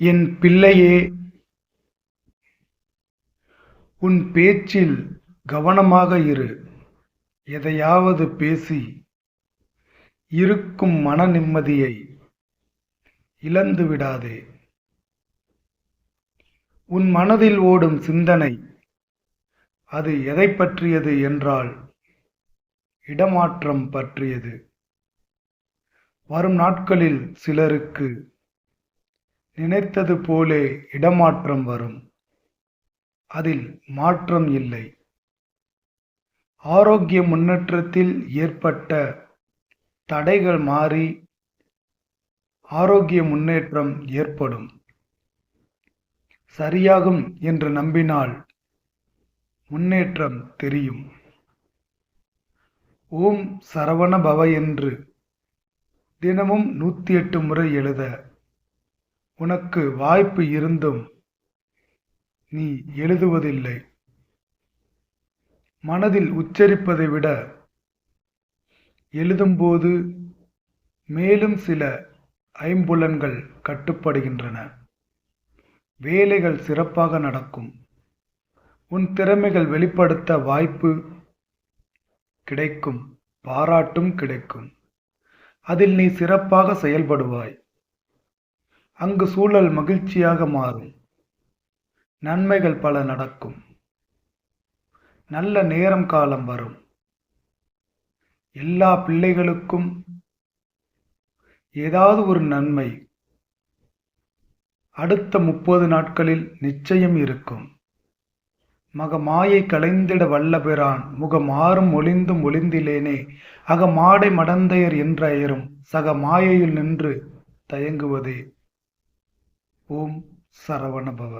என் பிள்ளையே, உன் பேச்சில் கவனமாக இரு. எதையாவது பேசி இருக்கும் மன நிம்மதியை இழந்து விடாதே. உன் மனதில் ஓடும் சிந்தனை அது எதை பற்றியது என்றால் இடமாற்றம் பற்றியது. வரும் நாட்களில் சிலருக்கு நினைத்தது போலே இடமாற்றம் வரும். அதில் மாற்றம் இல்லை. ஆரோக்கிய முன்னேற்றத்தில் ஏற்பட்ட தடைகள் மாறி ஆரோக்கிய முன்னேற்றம் ஏற்படும். சரியாகும் என்று நம்பினால் முன்னேற்றம் தெரியும். ஓம் சரவண பவ என்று தினமும் 108 முறை எழுத உனக்கு வாய்ப்பு இருந்தும் நீ எழுதுவதில்லை. மனதில் உச்சரிப்பதை விட எழுதும்போது மேலும் சில ஐம்புலன்கள் கட்டுப்படுகின்றன. வேலைகள் சிறப்பாக நடக்கும். உன் திறமைகள் வெளிப்படுத்த வாய்ப்பு கிடைக்கும். பாராட்டும் கிடைக்கும். அதில் நீ சிறப்பாக செயல்படுவாய். அங்கு சூழல் மகிழ்ச்சியாக மாறும். நன்மைகள் பல நடக்கும். நல்ல நேரம் காலம் வரும். எல்லா பிள்ளைகளுக்கும் ஏதாவது ஒரு நன்மை அடுத்த 30 நாட்களில் நிச்சயம் இருக்கும். மகமாயை களைந்திட வல்லபிரான் முகமாறும் ஒளிந்தும் ஒளிந்திலேனே அகமாடை மடந்தையர் என்றயரும் சக மாயையில் நின்று தயங்குவதே. ஓம் சரவண பவ.